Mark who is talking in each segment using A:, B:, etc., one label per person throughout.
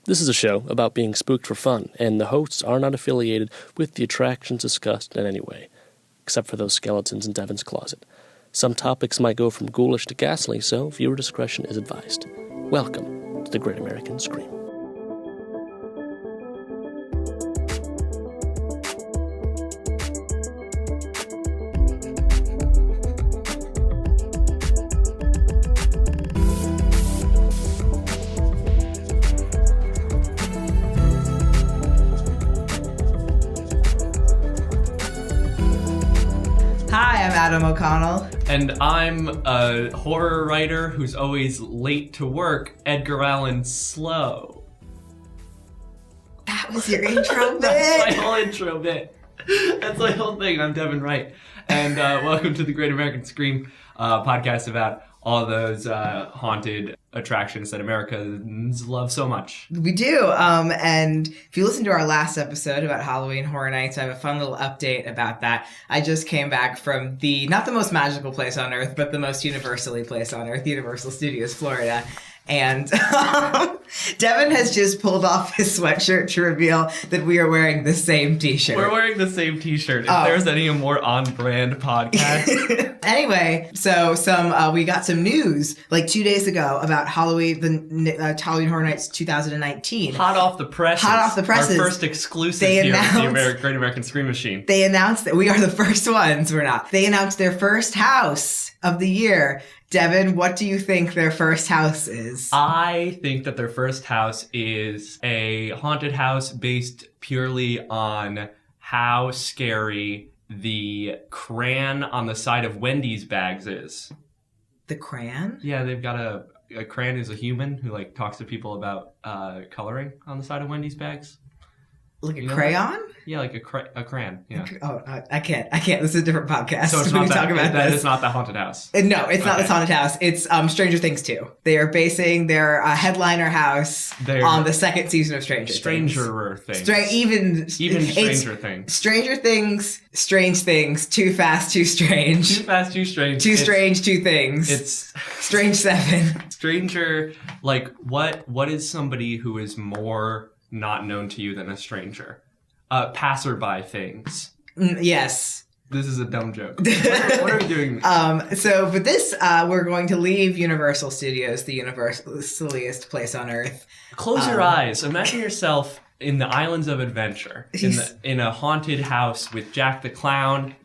A: This is a show about being spooked for fun, and the hosts are not affiliated with the attractions discussed in any way, except for those skeletons in Devin's closet. Some topics might go from ghoulish to ghastly, so viewer discretion is advised. Welcome to the Great American Scream.
B: Adam O'Connell.
C: And I'm a horror writer who's always late to work, Edgar Allan Slow.
B: That was your intro bit?
C: That's my whole intro bit. That's my whole thing. I'm Devin Wright. And welcome to the Great American Scream podcast about all those haunted attractions that Americans love so much.
B: We do. And if you listen to our last episode about Halloween Horror Nights, I have a fun little update about that. I just came back from not the most magical place on earth, but the most universally place on earth, Universal Studios, Florida. And Devin has just pulled off his sweatshirt to reveal that we are wearing the same t-shirt.
C: We're wearing the same t-shirt. If there's any more on-brand podcast.
B: Anyway, so we got some news like 2 days ago about Halloween, the Halloween Horror Nights 2019.
C: Hot off the presses. Our first exclusive here at the Great American Scream Machine.
B: They announced that we are the first ones. We're not. They announced their first house of the year. Devin, what do you think their first house is?
C: I think that their first house is a haunted house based purely on how scary the crayon on the side of Wendy's bags is.
B: The crayon?
C: Yeah, they've got a crayon is a human who like talks to people about coloring on the side of Wendy's bags.
B: Like a crayon?
C: Yeah, like a crayon. Yeah.
B: Oh, I can't. This is a different podcast.
C: So it's not that is not the haunted house.
B: No, it's not the haunted house. It's Stranger Things 2. They are basing their headliner house on the second season of Stranger Things. Even
C: Stranger Things.
B: Stranger Things, Strange Things, Too Fast, Too Strange.
C: Too Fast, Too Strange.
B: Too Strange, Two Things.
C: It's
B: Strange 7.
C: Stranger, like what is somebody who is more not known to you than a stranger? Passerby things.
B: Yes.
C: This is a dumb joke. What are we doing?
B: But this, we're going to leave Universal Studios, the universaliest place on earth.
C: Close your eyes. Imagine yourself in the Islands of Adventure, in a haunted house with Jack the Clown.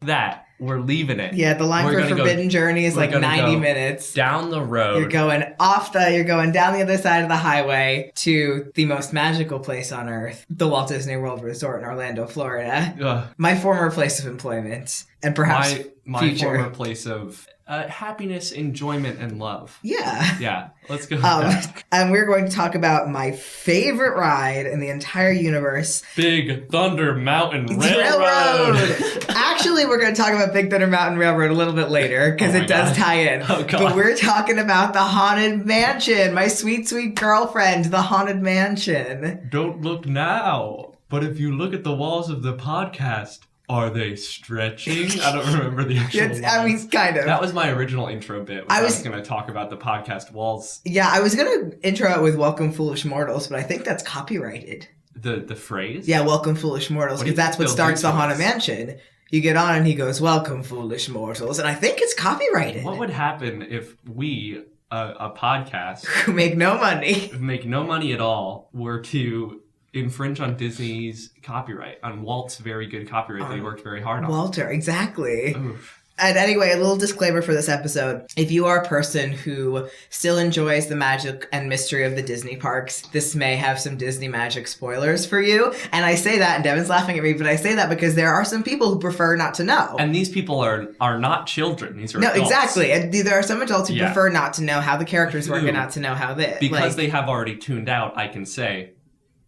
C: That. We're leaving it.
B: Yeah, the line for Forbidden Journey is like 90 minutes.
C: Down the road.
B: You're going down the other side of the highway to the most magical place on earth, the Walt Disney World Resort in Orlando, Florida. My former place of employment. And perhaps
C: my former place of happiness, enjoyment, and love.
B: Yeah.
C: Yeah, let's go with that.
B: And we're going to talk about my favorite ride in the entire universe.
C: Big Thunder Mountain Railroad.
B: Actually, we're going to talk about Big Thunder Mountain Railroad a little bit later, because it does tie in.
C: Oh, God.
B: But we're talking about the Haunted Mansion, my sweet, sweet girlfriend, the Haunted Mansion.
C: Don't look now, but if you look at the walls of the podcast, are they stretching? I don't remember the actual lines.
B: I mean, kind of.
C: That was my original intro bit. I was going to talk about the podcast walls.
B: Yeah, I was going to intro it with Welcome Foolish Mortals, but I think that's copyrighted.
C: The phrase?
B: Yeah, Welcome Foolish Mortals, because that's what starts the Haunted Mansion. You get on and he goes, Welcome Foolish Mortals, and I think it's copyrighted.
C: What would happen if we, a podcast...
B: who make no money
C: at all, were to infringe on Disney's copyright, on Walt's very good copyright that he worked very hard on.
B: Walter, exactly.
C: Oof.
B: And anyway, a little disclaimer for this episode. If you are a person who still enjoys the magic and mystery of the Disney parks, this may have some Disney magic spoilers for you. And I say that, and Devin's laughing at me, but I say that because there are some people who prefer not to know.
C: And these people are not children. These are adults.
B: No, exactly. And there are some adults who prefer not to know how the characters work and not to know how this.
C: Because they have already tuned out, I can say,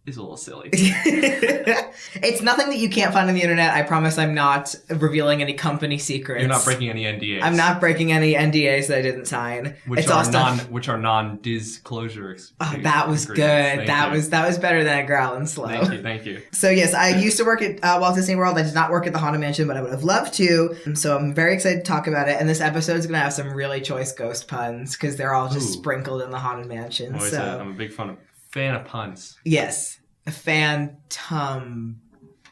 C: is a little silly.
B: It's nothing that you can't find on the internet. I promise I'm not revealing any company secrets.
C: You're not breaking any NDAs.
B: I'm not breaking any NDAs that I didn't sign.
C: Which are non-disclosure.
B: Oh, that was good. That was better than Edgar Allan Slow.
C: Thank you.
B: So yes, I used to work at Walt Disney World. I did not work at the Haunted Mansion, but I would have loved to. So I'm very excited to talk about it. And this episode is going to have some really choice ghost puns because they're all just sprinkled in the Haunted Mansion.
C: I'm a big fan fan of puns.
B: Yes. Phantom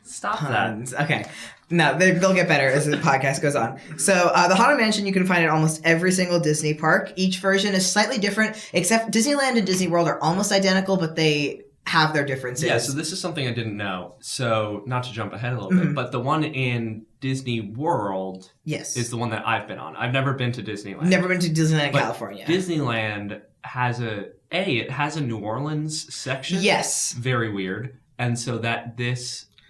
C: Stop
B: puns. Okay. No, they'll get better as the podcast goes on. So the Haunted Mansion, you can find at almost every single Disney park. Each version is slightly different, except Disneyland and Disney World are almost identical, but they have their differences.
C: Yeah, so this is something I didn't know. So not to jump ahead a little bit, but the one in Disney World is the one that I've been on. I've never been to Disneyland.
B: Never been to Disneyland, California.
C: Disneyland has it has a New Orleans section.
B: Yes.
C: Very weird. And so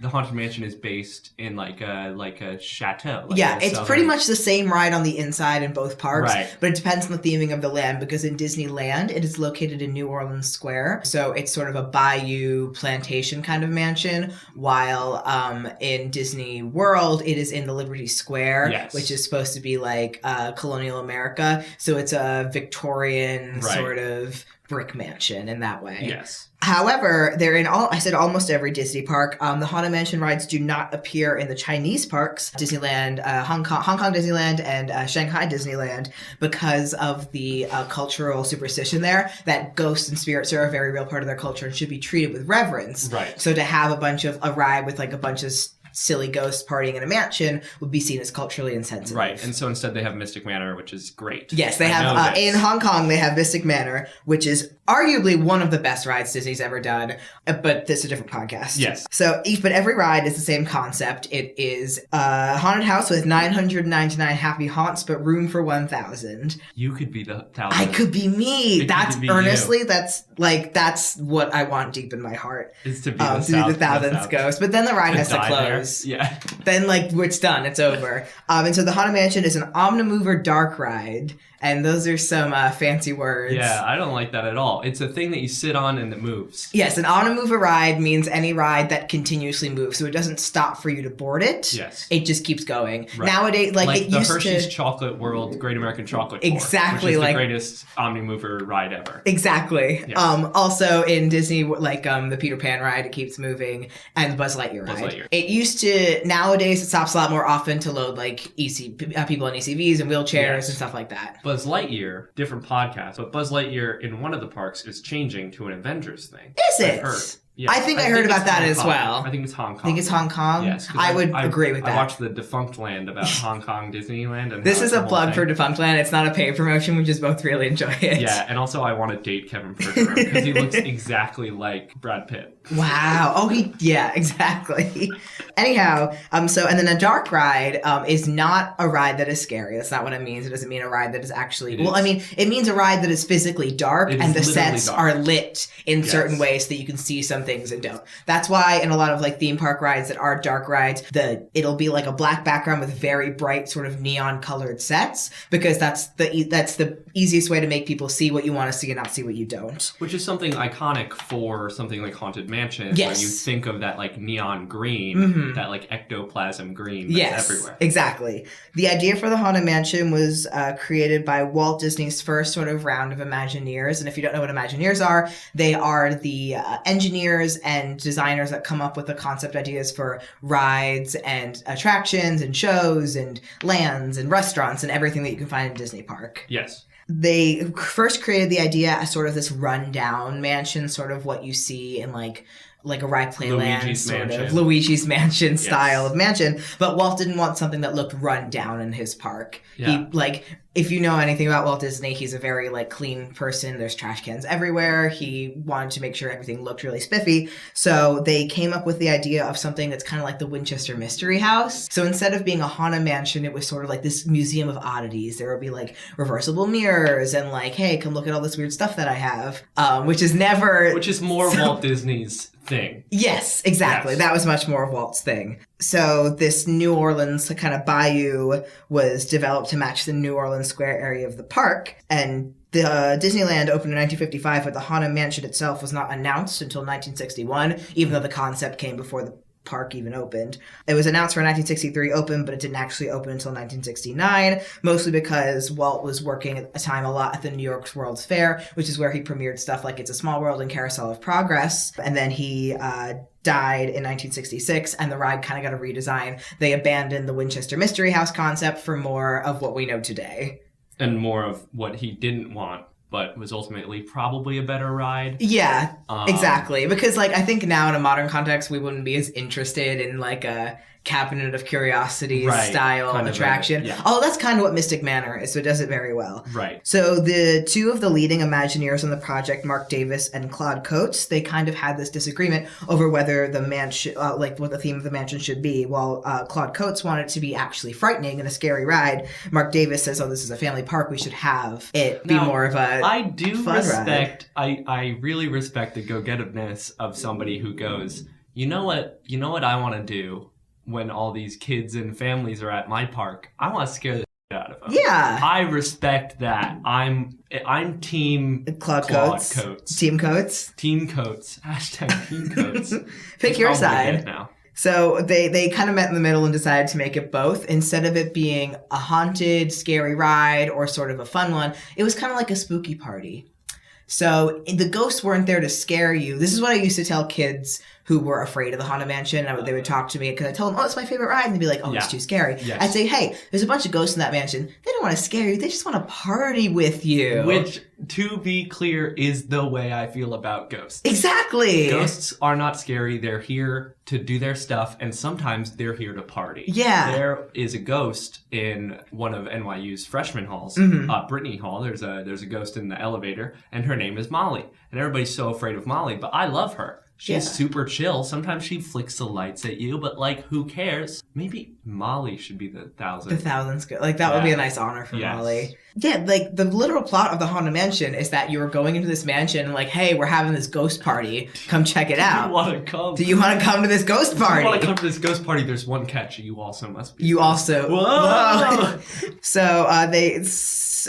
C: the Haunted Mansion is based in like a chateau.
B: It's pretty much the same ride on the inside in both parks,
C: right.
B: But it depends on the theming of the land, because in Disneyland, it is located in New Orleans Square. So it's sort of a bayou plantation kind of mansion, while in Disney World, it is in the Liberty Square, which is supposed to be like colonial America. So it's a Victorian sort of brick mansion in that way.
C: Yes.
B: However, they're in almost every Disney park. The Haunted Mansion rides do not appear in the Chinese parks, Disneyland, Hong Kong Disneyland, and Shanghai Disneyland, because of the cultural superstition there that ghosts and spirits are a very real part of their culture and should be treated with reverence.
C: Right.
B: So to have a ride with like a bunch of silly ghosts partying in a mansion would be seen as culturally insensitive.
C: Right, and so instead they have Mystic Manor, which is great.
B: Yes, they have, in Hong Kong, they have Mystic Manor, which is arguably one of the best rides Disney's ever done, but this is a different podcast.
C: Yes.
B: So, but every ride is the same concept. It is a haunted house with 999 happy haunts, but room for 1,000.
C: You could be the 1,000.
B: I could be me. That's honestly,
C: you.
B: That's what I want deep in my heart.
C: Is to be
B: the 1,000th ghost. But then the ride has to close.
C: Yeah.
B: Then, it's done. It's over. And so the Haunted Mansion is an Omnimover dark ride. And those are some fancy words.
C: Yeah, I don't like that at all. It's a thing that you sit on and it moves.
B: Yes, an on-a-mover ride means any ride that continuously moves. So it doesn't stop for you to board it.
C: Yes.
B: It just keeps going.
C: Right.
B: Nowadays, it
C: the
B: used
C: Hershey's
B: to...
C: Chocolate World Great American Chocolate Tour,
B: exactly,
C: which is the greatest Omnimover ride ever.
B: Exactly.
C: Yes.
B: Also in Disney, the Peter Pan ride, it keeps moving, and the Buzz Lightyear ride. It used to... Nowadays, it stops a lot more often to load, people in ECVs and wheelchairs and stuff like that.
C: Buzz Lightyear... different podcast, but Buzz Lightyear in one of the parks is changing to an Avengers thing.
B: Is it? Yeah. I think I heard about that as well.
C: I think it's Hong Kong.
B: I think it's Hong Kong?
C: Yes.
B: I would agree with that.
C: I watched the Defunct Land about Hong Kong Disneyland. And
B: this is a plug for Defunct Land. It's not a paid promotion. We just both really enjoy it.
C: Yeah, and also I want to date Kevin Federer because he looks exactly like Brad Pitt.
B: Wow. Oh, exactly. Anyhow, and then a dark ride is not a ride that is scary. That's not what it means. It doesn't mean a ride that is actually... it means a ride that is physically dark and the sets are lit in certain ways so that you can see some things and don't. That's why in a lot of theme park rides that are dark rides, it'll be like a black background with very bright sort of neon colored sets, because that's the easiest way to make people see what you want to see and not see what you don't.
C: Which is something iconic for something like Haunted Mansion.
B: Yes.
C: When you think of that neon green, that ectoplasm green that's everywhere.
B: Exactly. The idea for the Haunted Mansion was created by Walt Disney's first sort of round of Imagineers. And if you don't know what Imagineers are, they are the engineers and designers that come up with the concept ideas for rides and attractions and shows and lands and restaurants and everything that you can find in Disney Park.
C: Yes.
B: They first created the idea as sort of this rundown mansion, sort of what you see in a Ride Playland Luigi's Mansion style of mansion. But Walt didn't want something that looked run down in his park.
C: Yeah.
B: If you know anything about Walt Disney, he's a very clean person. There's trash cans everywhere. He wanted to make sure everything looked really spiffy. So they came up with the idea of something that's kind of like the Winchester Mystery House. So instead of being a haunted mansion, it was sort of like this museum of oddities. There would be reversible mirrors and hey, come look at all this weird stuff that I have. Which is more
C: Walt Disney's thing.
B: Yes, exactly. Yes. That was much more of Walt's thing. So this New Orleans kind of bayou was developed to match the New Orleans Square area of the park. And the Disneyland opened in 1955, but the Haunted Mansion itself was not announced until 1961, even though the concept came before the park even opened. It was announced for 1963 open, but it didn't actually open until 1969, mostly because Walt was working at the time a lot at the New York World's Fair, which is where he premiered stuff like It's a Small World and Carousel of Progress. And then he died in 1966, and the ride kind of got a redesign. They abandoned the Winchester Mystery House concept for more of what we know today.
C: And more of what he didn't want, but was ultimately probably a better ride.
B: Yeah, exactly. Because, like, I think now in a modern context, we wouldn't be as interested in, like, a Cabinet of Curiosities style
C: kind of
B: attraction. Oh, that's kind of what Mystic Manor is, so it does it very well.
C: Right.
B: So the two of the leading Imagineers on the project, Mark Davis and Claude Coates, they kind of had this disagreement over whether the mansion, like what the theme of the mansion should be. While Claude Coates wanted it to be actually frightening and a scary ride, Mark Davis says, "Oh, this is a family park. We should have it be more of a
C: I do
B: fun
C: respect.
B: ride."
C: I really respect the go-getiveness of somebody who goes, you know what I want to do when all these kids and families are at my park. I want to scare the shit out of them.
B: Yeah.
C: I respect that. I'm team
B: Claude Coates. Team Coates.
C: Team Coates. Hashtag Team Coates.
B: Pick
C: He's
B: your
C: probably
B: side.
C: dead now.
B: So they kind of met in the middle and decided to make it both. Instead of it being a haunted, scary ride or sort of a fun one, it was kind of like a spooky party. So the ghosts weren't there to scare you. This is what I used to tell kids who were afraid of the Haunted Mansion. They would talk to me because I told them, "Oh, it's my favorite ride." And they'd be like, "Oh, it's too scary."
C: Yes.
B: I'd say, "Hey, there's a bunch of ghosts in that mansion. They don't want to scare you. They just want to party with you."
C: Which, to be clear, is the way I feel about ghosts.
B: Exactly.
C: Ghosts are not scary. They're here to do their stuff, and sometimes they're here to party.
B: Yeah.
C: There is a ghost in one of NYU's freshman halls, Brittany Hall. There's a ghost in the elevator, and her name is Molly. And everybody's so afraid of Molly, but I love her. She's super chill. Sometimes she flicks the lights at you, but, like, who cares? Maybe Molly should be the thousand.
B: The thousand's good. Like, that would be a nice honor for Molly. Yeah, like, the literal plot of the Haunted Mansion is that you're going into this mansion and, like, hey, we're having this ghost party. Come check it out.
C: Do you want to come?
B: Do you want to come to this ghost party?
C: If you want to come to this ghost party, there's one catch. You also must be.
B: You also.
C: Whoa!
B: So,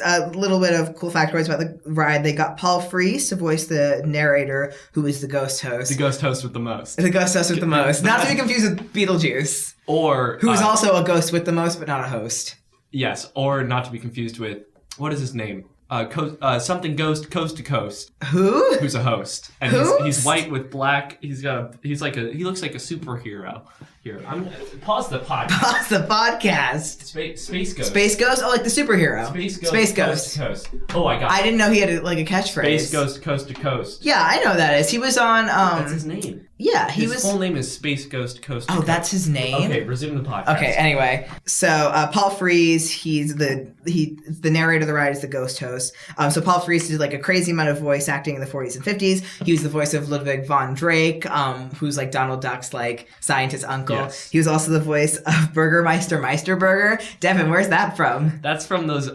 B: a little bit of cool factoids about the ride. They got Paul Frees to voice the narrator, who is the ghost host.
C: The ghost host with the most.
B: The ghost host with the most. Not to be confused with Beetlejuice.
C: Or...
B: who is also a ghost with the most, but not a host.
C: Yes, or not to be confused with... what is his name? Something Ghost Coast to Coast.
B: Who?
C: Who's a host. And he's white with black. He looks like a superhero. Here, pause the podcast.
B: Pause the podcast.
C: Space Ghost.
B: Space Ghost? Oh, like the superhero.
C: Space Ghost. Coast to Coast. Oh, I got it.
B: I didn't know he had a catchphrase.
C: Space Ghost Coast to Coast.
B: Yeah, I know who that is. He was on
C: That's his name.
B: Yeah,
C: His full name is Space Ghost Coast to Coast.
B: Oh, that's his name?
C: Okay, resume the podcast.
B: Okay, anyway. So, Paul Frees, he's the narrator of the ride is the ghost host. So Paul Frees did, like, a crazy amount of voice acting in the 40s and 50s. He was the voice of Ludwig von Drake, who's, like, Donald Duck's, like, scientist uncle.
C: Yes.
B: He was also the voice of Burgermeister Meisterburger. Devin, where's that from?
C: That's from the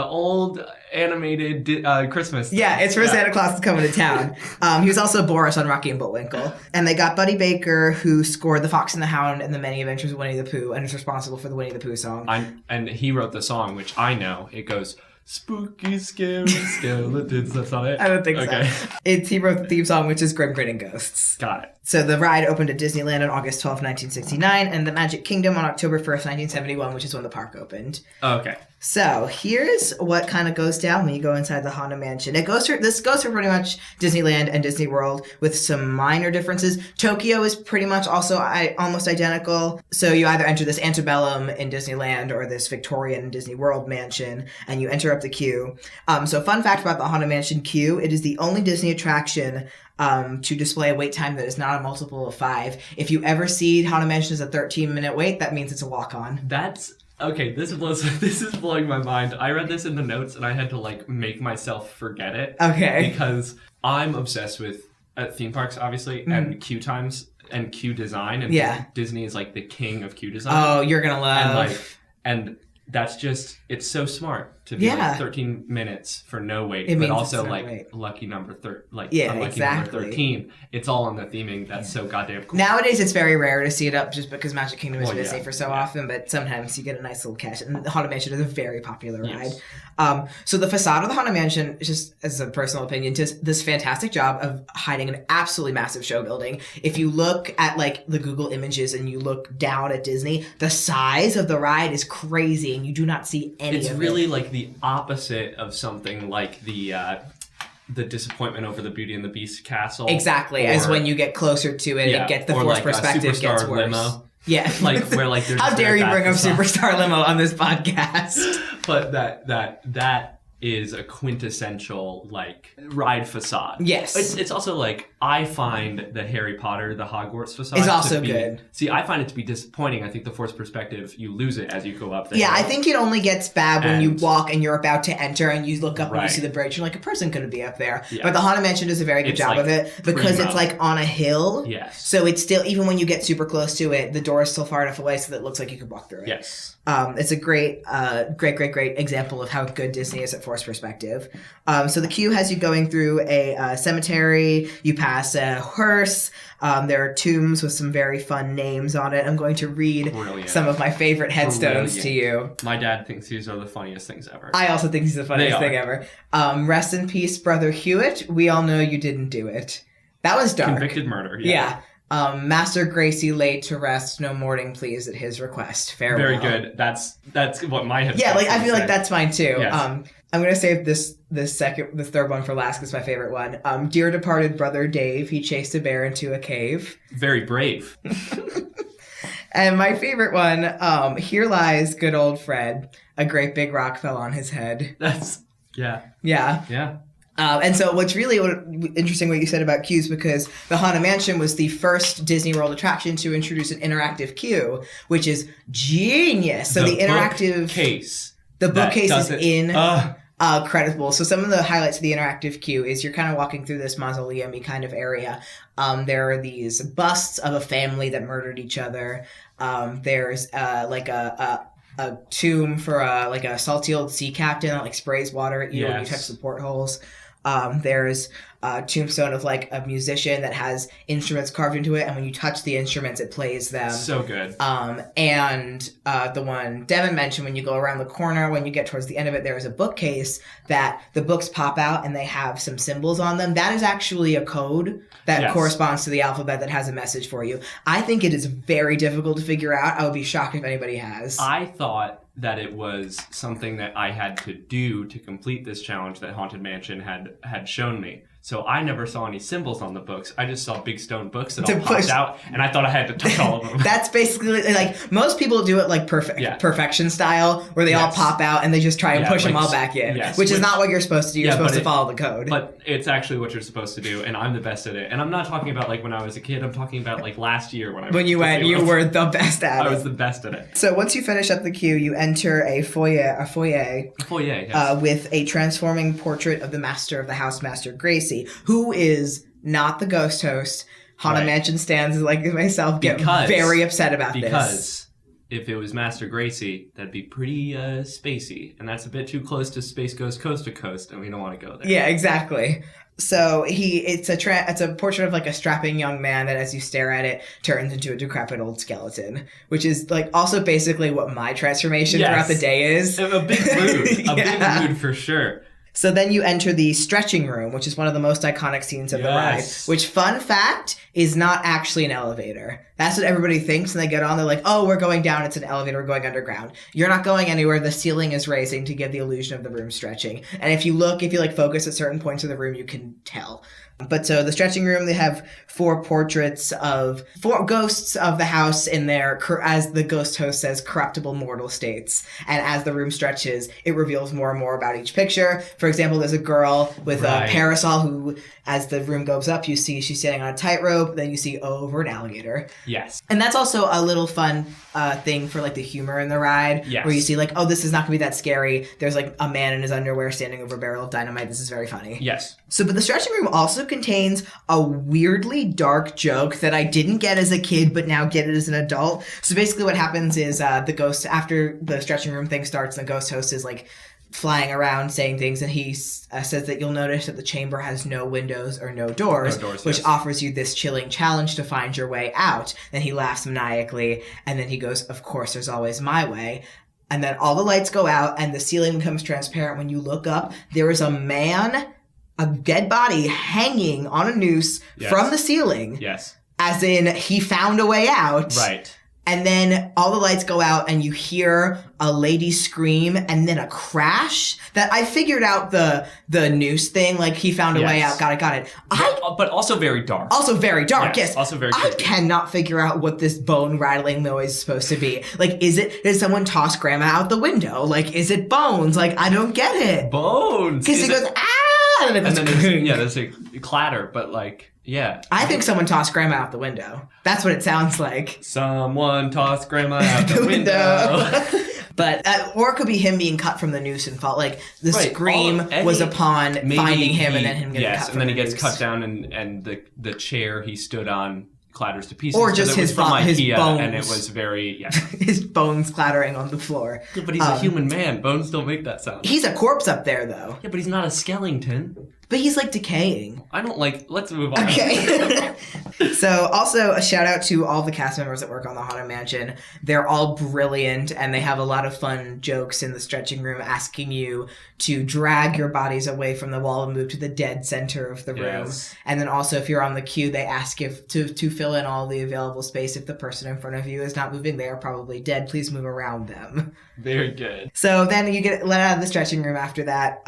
C: old animated Christmas things.
B: Yeah, it's for Santa Claus is Coming to Town. He was also Boris on Rocky and Bullwinkle. And they got Buddy Baker, who scored The Fox and the Hound and The Many Adventures of Winnie the Pooh, and is responsible for the Winnie the Pooh song.
C: And he wrote the song, which I know. It goes, spooky, scary skeletons. That's not it?
B: I don't think
C: okay.
B: so. He wrote the theme song, which is Grim Grinning Ghosts.
C: Got it.
B: So the ride opened at Disneyland on August 12, 1969, and the Magic Kingdom on October 1st, 1971, which is when the park opened.
C: Okay.
B: So here's what kind of goes down when you go inside the Haunted Mansion. This goes for pretty much Disneyland and Disney World with some minor differences. Tokyo is pretty much also almost identical. So you either enter this antebellum in Disneyland or this Victorian Disney World mansion, and you enter up the queue. So fun fact about the Haunted Mansion queue, it is the only Disney attraction to display a wait time that is not a multiple of 5. If you ever see Haunted Mansion as a 13-minute wait, that means it's a walk-on.
C: That's... okay, this is blowing my mind. I read this in the notes and I had to, like, make myself forget it.
B: Okay.
C: Because I'm obsessed with theme parks, obviously, and queue times and queue design. And Disney is, like, the king of queue design.
B: Oh, you're gonna love.
C: And that's just, it's so smart to be like 13 minutes for no wait, but also like lucky number number 13. It's all on the theming. That's so goddamn cool.
B: Nowadays, it's very rare to see it up just because Magic Kingdom is busy for so often, but sometimes you get a nice little catch. And the Haunted Mansion is a very popular ride. So the facade of the Haunted Mansion, just as a personal opinion, does this fantastic job of hiding an absolutely massive show building. If you look at like the Google images and you look down at Disney, the size of the ride is crazy and you do not see any of it.
C: It's really like the opposite of something like the disappointment over the Beauty and the Beast castle.
B: Exactly, as when you get closer to it, it gets the forced
C: like
B: perspective gets worse.
C: Limo.
B: Yeah,
C: like where like there's
B: how dare you bring up Superstar Limo on this podcast?
C: But that is a quintessential like ride facade.
B: Yes.
C: It's also like I find the Harry Potter, the Hogwarts facade
B: It's also
C: to be,
B: good.
C: See, I find it to be disappointing. I think the forced perspective, you lose it as you go up there.
B: Yeah, I think it only gets bad when you
C: And-
B: walk and you're about to enter and you look up and you
C: Right.
B: see the bridge. You're like, a person couldn't be up there.
C: Yeah.
B: But the Haunted Mansion does a very good
C: It's,
B: job
C: like,
B: of it because it's
C: primo.
B: like on a hill.
C: Yes.
B: So it's still, even when you get super close to it, the door is still far enough away so that it looks like you could walk through it.
C: Yes.
B: It's a great example of how good Disney is at forced perspective. So the queue has you going through a cemetery. You pass a hearse. There are tombs with some very fun names on it. I'm going to read
C: Brilliant.
B: some of my favorite headstones to you.
C: My dad thinks these are the funniest things ever.
B: I also think he's the funniest
C: They
B: thing
C: are.
B: ever. Rest in peace, Brother Hewitt. We all know you didn't do it. That was dark.
C: Convicted murder.
B: Yeah. Master Gracie laid to rest, no mourning please at his request. Farewell.
C: Very good. That's what my head.
B: Yeah, like I feel like that's mine too.
C: Yes.
B: I'm gonna save the third one for last. It's my favorite one. Dear departed brother Dave, he chased a bear into a cave.
C: very brave.
B: And my favorite one, here lies good old Fred. A great big rock fell on his head.
C: That's
B: Yeah.
C: yeah.
B: And so what's really interesting what you said about queues, because the Haunted Mansion was the first Disney World attraction to introduce an interactive queue, which is genius. So the interactive
C: case.
B: the bookcase is
C: doesn't-
B: in creditable. So some of the highlights of the interactive queue is you're kind of walking through this mausoleum-y kind of area. There are these busts of a family that murdered each other. There's like a tomb for like a salty old sea captain that like sprays water at you when you
C: Yes.
B: touch the portholes. There's a tombstone of like a musician that has instruments carved into it, and when you touch the instruments, it plays them.
C: So good.
B: And the one Devin mentioned, when you go around the corner, when you get towards the end of it, there is a bookcase that the books pop out and they have some symbols on them. That is actually a code that
C: Yes.
B: corresponds to the alphabet that has a message for you. I think it is very difficult to figure out. I would be shocked if anybody has.
C: I thought that it was something that I had to do to complete this challenge that Haunted Mansion had shown me. So I never saw any symbols on the books. I just saw big stone books that
B: To
C: all popped
B: push.
C: out, and I thought I had to touch all of them.
B: That's basically like most people do it like perfection style, where they all
C: Yes.
B: pop out and they just try and
C: Yeah,
B: push them
C: like-
B: all back in,
C: yes,
B: which is
C: which-
B: not what you're supposed to do. You're
C: Yeah,
B: supposed
C: but
B: to follow the code.
C: But it's actually what you're supposed to do, and I'm the best at it. And I'm not talking about like when I was a kid. I'm talking about like last year when I
B: when you went, you were the best at
C: I
B: it.
C: was the best at it.
B: So once you finish up the queue, you enter a foyer
C: Oh yeah, yes.
B: with a transforming portrait of the master of the house, Master Gracie, who is not the ghost host. Haunted
C: Right.
B: Mansion stands like myself get
C: Because-
B: very upset about this.
C: Because if it was Master Gracie, that'd be pretty spacey, and that's a bit too close to Space Ghost Coast to Coast, and we don't want to go there.
B: Yeah, exactly. So it's a portrait of like a strapping young man that, as you stare at it, turns into a decrepit old skeleton, which is like also basically what my transformation
C: Yes.
B: throughout the day is.
C: A big mood.
B: Yeah.
C: Big mood for sure.
B: So then you enter the stretching room, which is one of the most iconic scenes of the ride.
C: Yes.
B: Which, fun fact, is not actually an elevator. That's what everybody thinks when they get on. They're like, oh, we're going down. It's an elevator. We're going underground. You're not going anywhere. The ceiling is raising to give the illusion of the room stretching. And if you focus at certain points of the room, you can tell. But so the stretching room, they have four ghosts of the house in there, as the ghost host says, corruptible mortal states. And as the room stretches, it reveals more and more about each picture. For example, there's a girl with a
C: Right.
B: parasol who, as the room goes up, you see she's standing on a tightrope. Then you see over an alligator.
C: Yes.
B: And that's also a little fun thing for like the humor in the ride,
C: Yes.
B: where you see like, oh, this is not gonna be that scary. There's like a man in his underwear standing over a barrel of dynamite. This is very funny.
C: Yes.
B: So, but the stretching room also contains a weirdly dark joke that I didn't get as a kid, but now get it as an adult. So basically what happens is the ghost, after the stretching room thing starts, the ghost host is like flying around saying things, and he says that you'll notice that the chamber has no windows or no doors, which
C: yes.
B: offers you this chilling challenge to find your way out. Then he laughs maniacally, and then he goes, of course, there's always my way. And then all the lights go out, and the ceiling becomes transparent. When you look up, there is a dead body hanging on a noose
C: Yes.
B: from the ceiling,
C: Yes.
B: as in he found a way out.
C: Right.
B: And then all the lights go out and you hear a lady scream and then a crash that I figured out the noose thing. Like he found a way out. Got it.
C: But also very dark.
B: Also very dark, yes.
C: Also very
B: I
C: creepy.
B: cannot figure out what this bone rattling noise is supposed to be. Like, did someone toss grandma out the window? Like, is it bones? Like, I don't get it.
C: Bones.
B: Because it goes, ah! And then
C: there's a clatter, but like, yeah.
B: I think someone tossed grandma out the window. That's what it sounds like.
C: Someone tossed grandma out the window.
B: But, or it could be him being cut from the noose and felt like the scream was upon finding him and then him getting cut from the noose.
C: and then he gets cut down and the chair he stood on clatters to pieces.
B: Or just his bones.
C: And it was very,
B: his bones clattering on the floor.
C: Yeah, but he's a human man. Bones don't make that sound.
B: He's a corpse up there, though.
C: Yeah, but he's not a skeleton.
B: But he's like decaying.
C: I don't like. Let's move on.
B: Okay. So also a shout out to all the cast members that work on the Haunted Mansion. They're all brilliant and they have a lot of fun jokes in the stretching room asking you to drag your bodies away from the wall and move to the dead center of the room.
C: Yes.
B: And then also if you're on the queue, they ask you to fill in all the available space. If the person in front of you is not moving, they are probably dead. Please move around them.
C: Very good.
B: So then you get let out of the stretching room after that,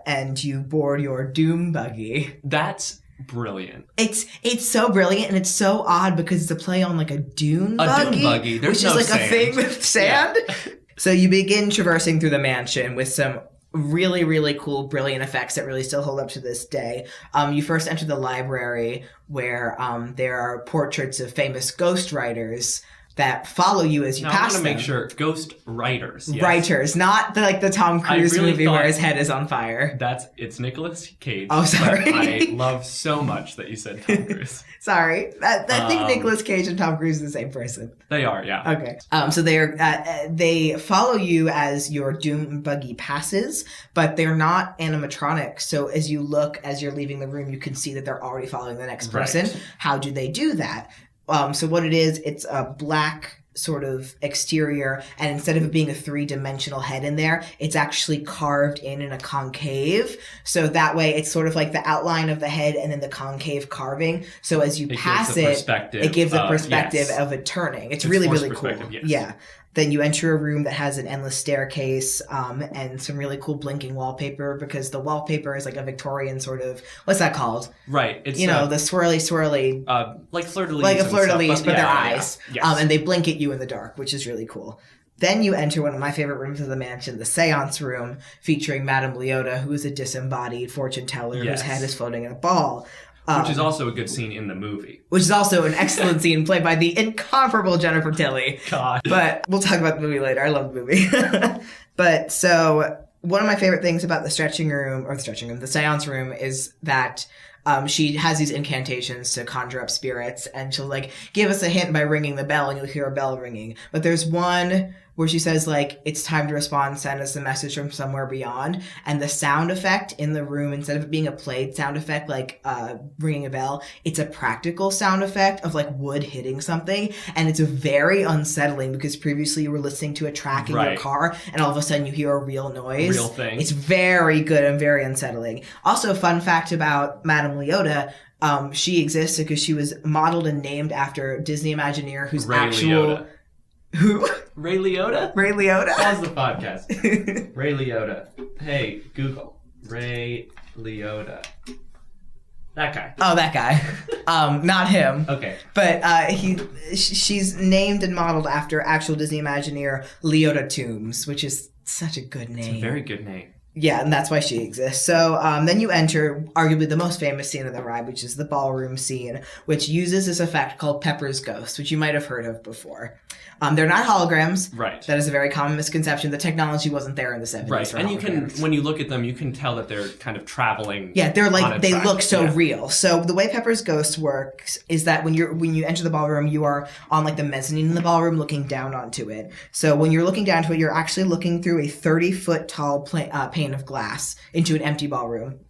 B: and you board your Doom buggy.
C: That's brilliant.
B: It's so brilliant and it's so odd because it's a play on like a dune buggy.
C: Dune buggy. There's
B: which
C: no
B: is like
C: sand.
B: a thing with sand. Yeah. So you begin traversing through the mansion with some really, really cool, brilliant effects that really still hold up to this day. You first enter the library where there are portraits of famous ghostwriters that follow you as you pass them.
C: I want to make sure, ghost writers. Yes.
B: Writers, not the Tom Cruise
C: really
B: movie where his head is on fire.
C: It's Nicolas Cage.
B: Oh, sorry.
C: But I love so much that you said Tom Cruise.
B: Sorry. I think Nicolas Cage and Tom Cruise are the same person.
C: They are, yeah.
B: Okay. So they follow you as your Doom buggy passes, but they're not animatronic. So as you're leaving the room, you can see that they're already following the next person. Right. How do they do that? So what it is, it's a black sort of exterior, and instead of it being a 3-dimensional head in there, it's actually carved in a concave. So that way it's sort of like the outline of the head and then the concave carving. So as you pass it gives a perspective of it turning. It's really, really cool.
C: Yes.
B: Yeah. Then you enter a room that has an endless staircase and some really cool blinking wallpaper because the wallpaper is like a Victorian sort of, what's that called?
C: Right. It's
B: the swirly.
C: Like fleur-de-lis.
B: Like a fleur-de-lis, but their eyes.
C: Yes.
B: And they blink at you in the dark, which is really cool. Then you enter one of my favorite rooms of the mansion, the seance room, featuring Madame Liotta, who is a disembodied fortune teller whose head is floating in a ball.
C: Which is also a good scene in the movie.
B: Which is also an excellent scene played by the incomparable Jennifer Tilly.
C: God.
B: But we'll talk about the movie later. I love the movie. But so one of my favorite things about the seance room is that she has these incantations to conjure up spirits, and she'll like give us a hint by ringing the bell and you'll hear a bell ringing. But there's one where she says like, it's time to respond, send us a message from somewhere beyond. And the sound effect in the room, instead of it being a played sound effect, like ringing a bell, it's a practical sound effect of like wood hitting something. And it's very unsettling because previously you were listening to a track in your car and all of a sudden you hear a real noise.
C: Real thing.
B: It's very good and very unsettling. Also, fun fact about Madame Liotta, she exists because she was modeled and named after a Disney Imagineer who's
C: Liotta.
B: Who?
C: Ray Liotta?
B: Ray Liotta?
C: Pause the podcast. Ray Liotta. Hey, Google. Ray Liotta. That guy.
B: Oh, that guy. Not him.
C: Okay.
B: But she's named and modeled after actual Disney Imagineer Liotta Toombs, which is such a good name.
C: It's a very good name.
B: Yeah, and that's why she exists. So then you enter arguably the most famous scene of the ride, which is the ballroom scene, which uses this effect called Pepper's Ghost, which you might have heard of before. They're not holograms.
C: Right.
B: That is a very common misconception. The technology wasn't there in the 70s.
C: Right. And
B: holograms.
C: when you look at them, you can tell that they're kind of traveling.
B: Yeah, they're like, they
C: track.
B: look so real. So the way Pepper's Ghost works is that when you enter the ballroom, you are on like the mezzanine in the ballroom looking down onto it. So when you're looking down to it, you're actually looking through a 30-foot tall pane of glass into an empty ballroom.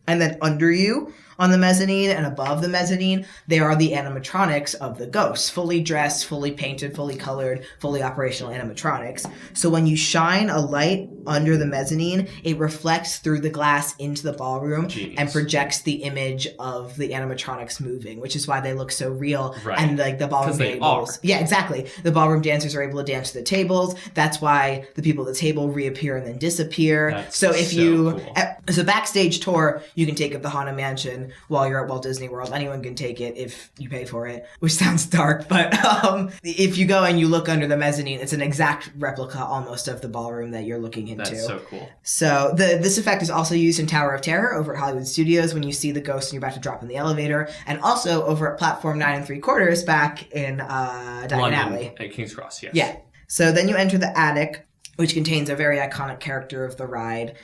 B: And then under you on the mezzanine, and above the mezzanine, there are the animatronics of the ghosts, fully dressed, fully painted, fully colored, fully operational animatronics. So when you shine a light under the mezzanine, it reflects through the glass into the ballroom and projects the image of the animatronics moving, which is why they look so real.
C: Right.
B: And like the ballroom tables. Yeah, exactly. The ballroom dancers are able to dance to the tables. That's why the people at the table reappear and then disappear.
C: That's
B: so if
C: cool.
B: It's a backstage tour you can take of the Haunted Mansion while you're at Walt Disney World. Anyone can take it if you pay for it, which sounds dark, but if you go and you look under the mezzanine, it's an exact replica almost of the ballroom that you're looking into.
C: That's so cool.
B: So this effect is also used in Tower of Terror over at Hollywood Studios when you see the ghost and you're about to drop in the elevator, and also over at Platform 9 3/4 back in Diagon Alley
C: at King's Cross. Yes.
B: Yeah. So then you enter the attic, which contains a very iconic character of the ride.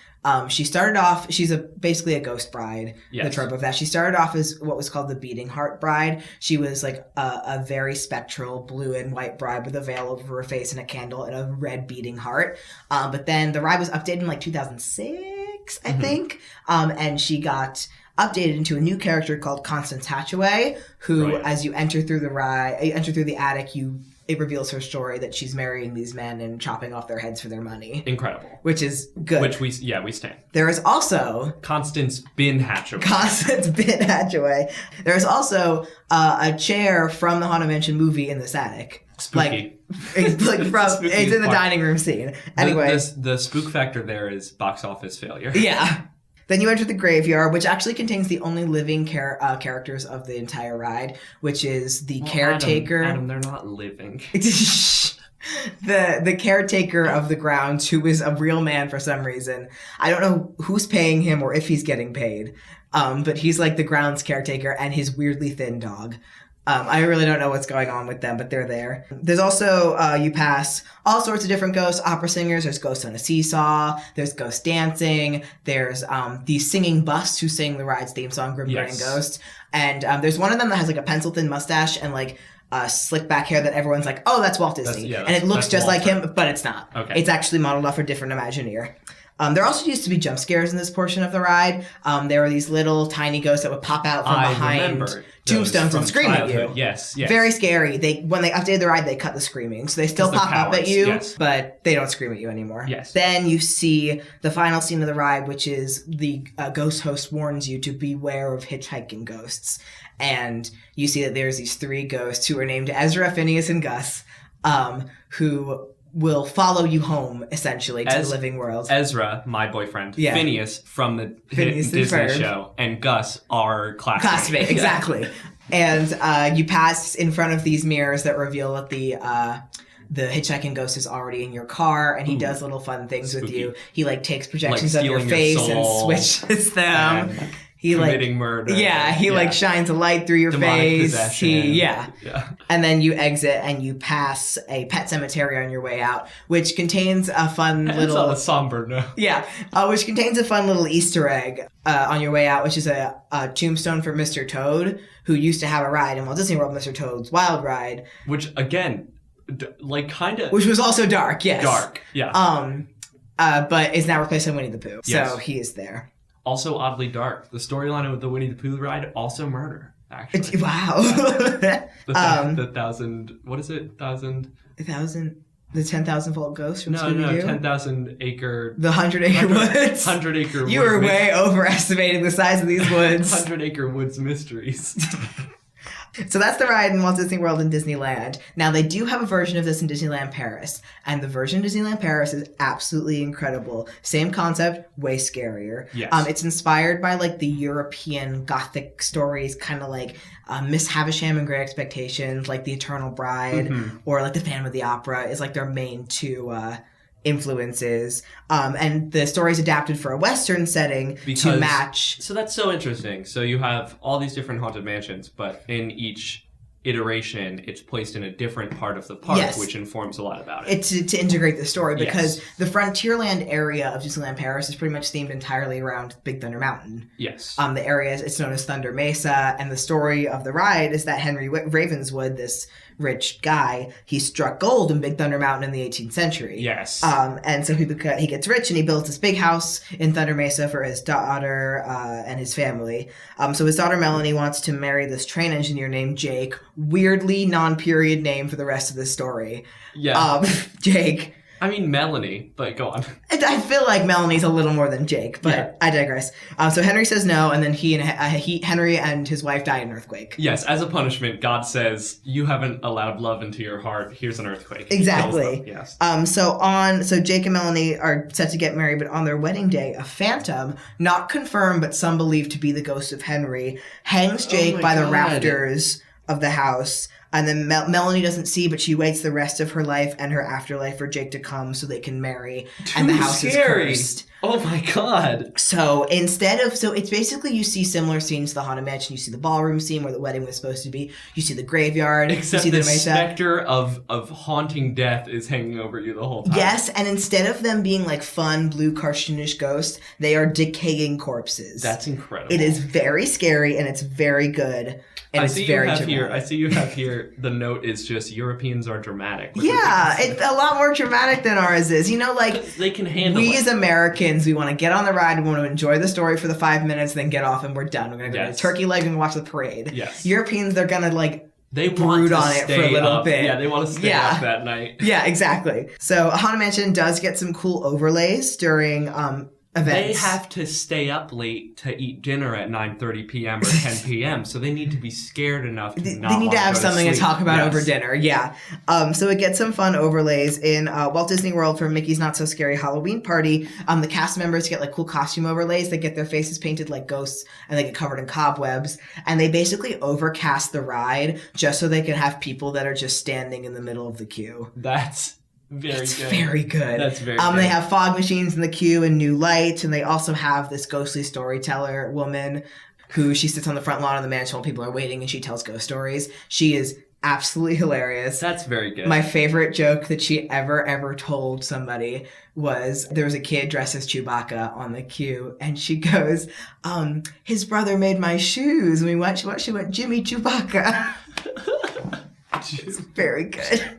B: She started off, she's basically a ghost bride, the trope of that. She started off as what was called the Beating Heart Bride. She was like a very spectral blue and white bride with a veil over her face and a candle and a red beating heart. But then the ride was updated in like 2006, I think. And she got updated into a new character called Constance Hatchaway, who, as you enter through the attic, it reveals her story that she's marrying these men and chopping off their heads for their money.
C: Incredible.
B: Which is good.
C: Which we stand.
B: There is also
C: Constance Bin Hatchaway.
B: There is also a chair from the Haunted Mansion movie in this attic.
C: Spooky.
B: It's in the dining room scene. Anyway.
C: The spook factor there is box office failure.
B: Yeah. Then you enter the graveyard, which actually contains the only living characters of the entire ride, which is the caretaker.
C: Adam, they're not living.
B: The caretaker of the grounds, who is a real man for some reason. I don't know who's paying him or if he's getting paid, but he's like the grounds caretaker and his weirdly thin dog. I really don't know what's going on with them, but they're there. There's also, you pass all sorts of different ghosts, opera singers. There's ghosts on a seesaw. There's ghosts dancing. There's these singing busts who sing the ride's theme song, Grim Grinning Ghost. And there's one of them that has like a pencil-thin mustache and like slick back hair that everyone's like, oh, that's Walt Disney. And it looks just like him, but it's not.
C: Okay.
B: It's actually modeled off a different Imagineer. There also used to be jump scares in this portion of the ride. There were these little tiny ghosts that would pop out from behind tombstones and scream at you.
C: Yes.
B: Very scary. When they updated the ride, they cut the screaming. So they still pop up at you, but they don't scream at you anymore.
C: Yes.
B: Then you see the final scene of the ride, which is the ghost host warns you to beware of hitchhiking ghosts. And you see that there's these three ghosts who are named Ezra, Phineas, and Gus, who will follow you home, essentially, to the living world.
C: Ezra, my boyfriend. Yeah. Phineas from the Disney show. And Gus, our classmate.
B: Exactly. And you pass in front of these mirrors that reveal that the hitchhiking ghost is already in your car, and he does little fun things with you. He takes projections of your face and switches them. He
C: committing murder.
B: Yeah, he shines a light through your
C: demonic
B: face.
C: Possession.
B: And then you exit and you pass a pet cemetery on your way out, which contains a fun little.
C: It's on a somber note.
B: Yeah, which contains a fun little Easter egg on your way out, which is a tombstone for Mr. Toad, who used to have a ride in Walt Disney World, Mr. Toad's Wild Ride.
C: Which again, kind of.
B: Which was also dark. Yes.
C: Dark. Yeah.
B: But is now replaced by Winnie the Pooh, so he is there.
C: Also oddly dark. The storyline of the Winnie the Pooh ride, also murder, actually.
B: Wow.
C: the thousand, what is it?
B: The 10,000 volt ghost from Scooby-Doo?
C: 10,000 acre...
B: The 100-acre woods?
C: 100-acre woods.
B: You were way overestimating the size of these woods.
C: 100-acre woods mysteries.
B: So that's the ride in Walt Disney World and Disneyland. Now, they do have a version of this in Disneyland Paris. And the version of Disneyland Paris is absolutely incredible. Same concept, way scarier.
C: Yes.
B: It's inspired by, the European Gothic stories, kind of like Miss Havisham and Great Expectations, like The Eternal Bride, or The Phantom of the Opera is, their main two influences. And the story's adapted for a Western setting to match.
C: So that's so interesting. So you have all these different haunted mansions, but in each iteration, it's placed in a different part of the park,
B: Yes.
C: which informs a lot about it.
B: It's to integrate the story because
C: Yes.
B: the Frontierland area of Disneyland Paris is pretty much themed entirely around Big Thunder Mountain.
C: Yes.
B: The area, it's known as Thunder Mesa, and the story of the ride is that Henry Ravenswood, this rich guy, he struck gold in Big Thunder Mountain in the 18th century.
C: Yes.
B: And so he gets rich and he builds this big house in Thunder Mesa for his daughter and his family. So his daughter Melanie wants to marry this train engineer named Jake. Weirdly non-period name for the rest of the story.
C: Yeah.
B: Jake.
C: I mean, Melanie, but go on.
B: I feel like Melanie's a little more than Jake, but
C: Yeah.
B: I digress. So Henry says no, and then Henry and his wife die in an earthquake.
C: Yes, as a punishment, God says, you haven't allowed love into your heart. Here's an earthquake. He
B: Exactly.
C: kills them. Yes.
B: So Jake and Melanie are set to get married, but on their wedding day, a phantom, not confirmed, but some believe to be the ghost of Henry, hangs Jake
C: my
B: by the
C: God.
B: rafters of the house. And then Melanie doesn't see, but she waits the rest of her life and her afterlife for Jake to come so they can marry. And the house
C: scary.
B: is cursed.
C: Oh my God.
B: So it's basically you see similar scenes to the Haunted Mansion. You see the ballroom scene where the wedding was supposed to be. You see the graveyard.
C: Except
B: you see
C: the
B: Mesa.
C: specter of haunting death is hanging over you the whole time.
B: Yes, and instead of them being like fun, blue, cartoonish ghosts, they are decaying corpses.
C: That's incredible.
B: It is very scary and it's very good. And it's very dramatic.
C: I see you have here, the note is just, Europeans are dramatic.
B: Yeah, it's a lot more dramatic than ours is. You know, like,
C: They can handle
B: we
C: it.
B: as Americans, we want to get on the ride, we want to enjoy the story for the 5 minutes, then get off and we're done. We're going to go to
C: Yes.
B: the turkey leg and watch the parade.
C: Yes.
B: Europeans, they're going to like
C: They
B: brood
C: want to
B: on it for a
C: stay
B: little
C: up.
B: bit.
C: Yeah, they want to stay
B: Yeah.
C: up that night.
B: Yeah, exactly. So Haunted Mansion does get some cool overlays during events.
C: They have to stay up late to eat dinner at 9:30 p.m. or 10 p.m., so they need to be scared enough to
B: They
C: not
B: need
C: want
B: to have
C: go
B: something to
C: sleep.
B: talk about
C: Yes.
B: over dinner, yeah. So it gets some fun overlays in Walt Disney World for Mickey's Not So Scary Halloween Party. The cast members get like cool costume overlays. They get their faces painted like ghosts and they get covered in cobwebs. And they basically overcast the ride just so they can have people that are just standing in the middle of the queue.
C: That's very
B: It's
C: good.
B: very good.
C: That's very good.
B: They have fog machines in the queue and new lights, and they also have this ghostly storyteller woman who she sits on the front lawn of the mansion while people are waiting and she tells ghost stories. She is absolutely hilarious.
C: That's very good.
B: My favorite joke that she ever told somebody was there was a kid dressed as Chewbacca on the queue, and she goes, his brother made my shoes. And she went, Jimmy Chewbacca. It's very good.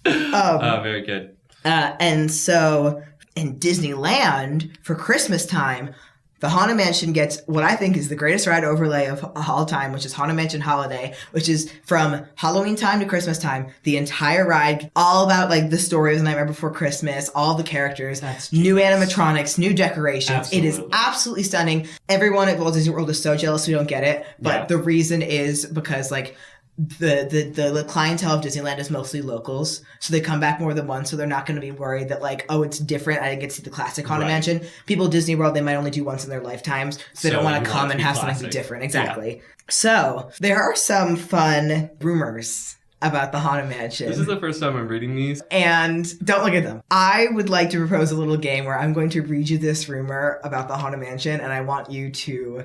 C: Very good.
B: And so in Disneyland for Christmas time, the Haunted Mansion gets what I think is the greatest ride overlay of all time, which is Haunted Mansion Holiday, which is from Halloween time to Christmas time. The entire ride, all about like the story of the Nightmare Before Christmas, all the characters,
C: That's
B: new
C: genius.
B: animatronics, new decorations. It is
C: Absolutely.
B: absolutely stunning. Everyone at Walt Disney World is so jealous we don't get it, but
C: Yeah.
B: the reason is because like the clientele of Disneyland is mostly locals, so they come back more than once, so they're not going to be worried that like, oh, it's different, I didn't get to see the classic Haunted
C: Right.
B: Mansion. People at Disney World, they might only do once in their lifetimes, so they
C: So
B: don't want
C: you
B: to
C: want
B: come
C: it to
B: and
C: be
B: have something be
C: classic.
B: different. Exactly. So there are some fun rumors about the Haunted Mansion.
C: This is the first time I'm reading these.
B: And don't look at them. I would like to propose a little game where I'm going to read you this rumor about the Haunted Mansion, and I want you to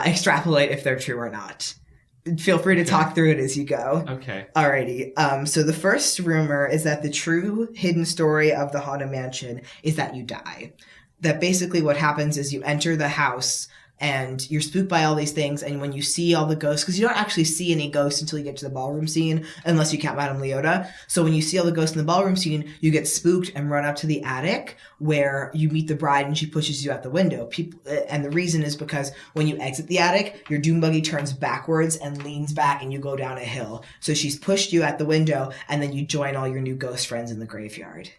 B: extrapolate if they're true or not. Feel free to talk through it as you go.
C: Okay.
B: Alrighty. So the first rumor is that the true hidden story of the Haunted Mansion is that you die. That basically what happens is you enter the house and you're spooked by all these things, and when you see all the ghosts, because you don't actually see any ghosts until you get to the ballroom scene, unless you count Madame Liotta. So when you see all the ghosts in the ballroom scene, you get spooked and run up to the attic where you meet the bride and she pushes you out the window. And the reason is because when you exit the attic, your doom buggy turns backwards and leans back and you go down a hill. So she's pushed you out the window, and then you join all your new ghost friends in the graveyard.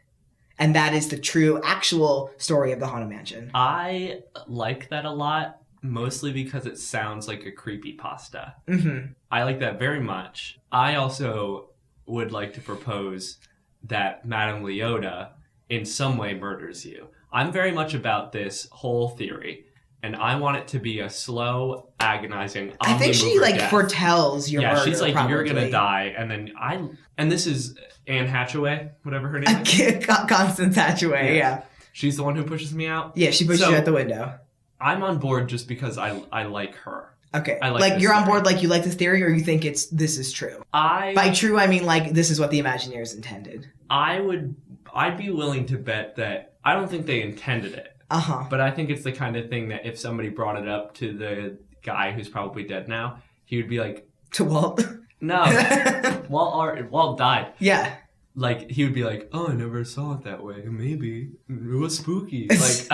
B: And that is the true, actual story of the Haunted Mansion.
C: I like that a lot, mostly because it sounds like a creepypasta.
B: Mm-hmm.
C: I like that very much. I also would like to propose that Madame Liotta in some way murders you. I'm very much about this whole theory, and I want it to be a slow, agonizing,
B: I think she
C: omni-mover
B: like
C: death.
B: foretells your murder.
C: She's like,
B: probably.
C: you're gonna die, and then and this is Anne Hatchaway, whatever her name is.
B: Constance Hatchaway, yeah.
C: She's the one who pushes me out.
B: Yeah, she pushes
C: So-
B: you out the window.
C: I'm on board just because I like her.
B: Okay.
C: I like
B: Like
C: this
B: you're on
C: theory.
B: board, like you like this theory, or you think this is true? By true, I mean like this is what the Imagineers intended.
C: I'd be willing to bet that I don't think they intended it. But I think it's the kind of thing that if somebody brought it up to the guy who's probably dead now, he would be like,
B: To Walt?
C: no, Walt died.
B: Yeah.
C: Like he would be like, oh, I never saw it that way. Maybe it was spooky. Like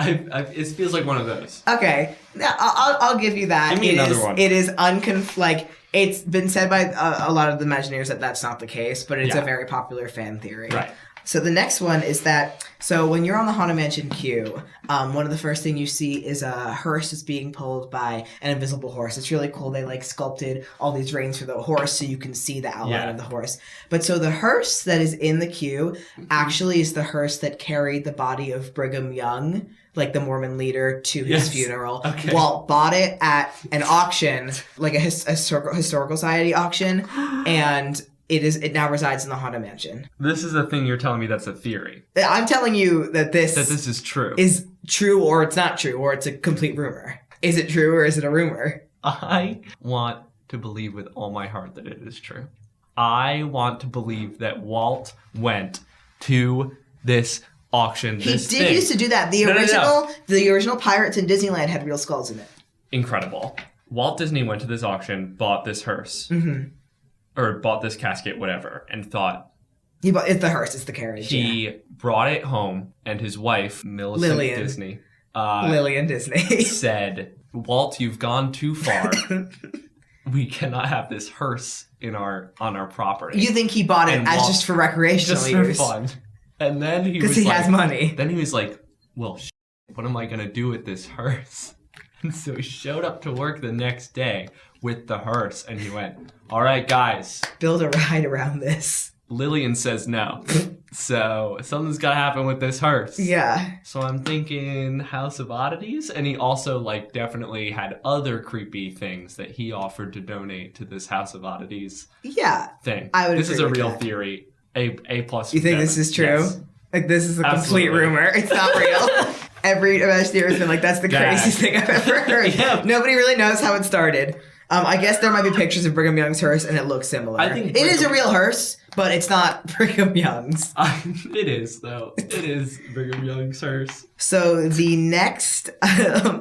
C: it feels like one of those.
B: Okay. Now, I'll give you that.
C: Give me another one.
B: It is like it's been said by a lot of the Imagineers that that's not the case, but it's a very popular fan theory.
C: Right.
B: So the next one is that, so when you're on the Haunted Mansion queue, one of the first thing you see is a hearse that's being pulled by an invisible horse. It's really cool. They like sculpted all these reins for the horse so you can see the outline of the horse. But so the hearse that is in the queue actually is the hearse that carried the body of Brigham Young, like the Mormon leader, to his funeral.
C: Okay.
B: Walt bought it at an auction, like a historical society auction, and it now resides in the Haunted Mansion.
C: This is a thing you're telling me that's a theory.
B: I'm telling you that this
C: is true.
B: Is true or it's not true, or it's a complete rumor. Is it true or is it a rumor?
C: I want to believe with all my heart that it is true. I want to believe that Walt went to this auction.
B: He did used to do that. The original Pirates in Disneyland had real skulls in it.
C: Incredible. Walt Disney went to this auction, bought this hearse.
B: Mm-hmm.
C: Or bought this casket, whatever, and thought...
B: It's the hearse, it's the carriage.
C: He brought it home, and his wife, Lillian Disney...
B: Lillian Disney.
C: said, Walt, you've gone too far. We cannot have this hearse on our property.
B: You think he bought it just for recreational use?
C: Just for fun. And then he was
B: because he has money.
C: Then he was like, well, what am I going to do with this hearse? And so he showed up to work the next day with the hearse, and he went, all right, guys.
B: Build a ride around this.
C: Lillian says no. So something's got to happen with this hearse.
B: Yeah.
C: So I'm thinking House of Oddities. And he also definitely had other creepy things that he offered to donate to this House of Oddities thing.
B: I would
C: This is a
B: agree with
C: real
B: that.
C: theory. A plus.
B: You think this is true?
C: Yes.
B: Like this is a
C: Absolutely.
B: complete rumor. It's not real. Every Imagineer has been like, that's the craziest thing I've ever heard.
C: Yeah.
B: Nobody really knows how it started. I guess there might be pictures of Brigham Young's hearse, and it looks similar.
C: I think
B: it is a real hearse, but it's not Brigham Young's.
C: It is, though. It is Brigham Young's hearse.
B: So the next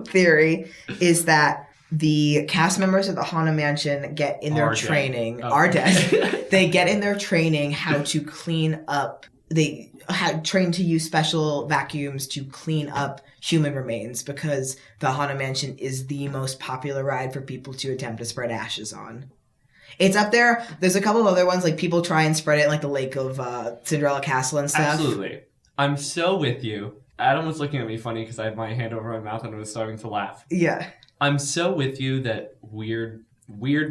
B: theory is that the cast members of the Haunted Mansion get in their training, are dead. They get in their training how to clean up. They had trained to use special vacuums to clean up human remains because the Haunted Mansion is the most popular ride for people to attempt to spread ashes on. It's up there. There's a couple of other ones, like people try and spread it in like the lake of Cinderella Castle and stuff.
C: Absolutely. I'm so with you. Adam was looking at me funny because I had my hand over my mouth and I was starting to laugh.
B: Yeah.
C: I'm so with you that weird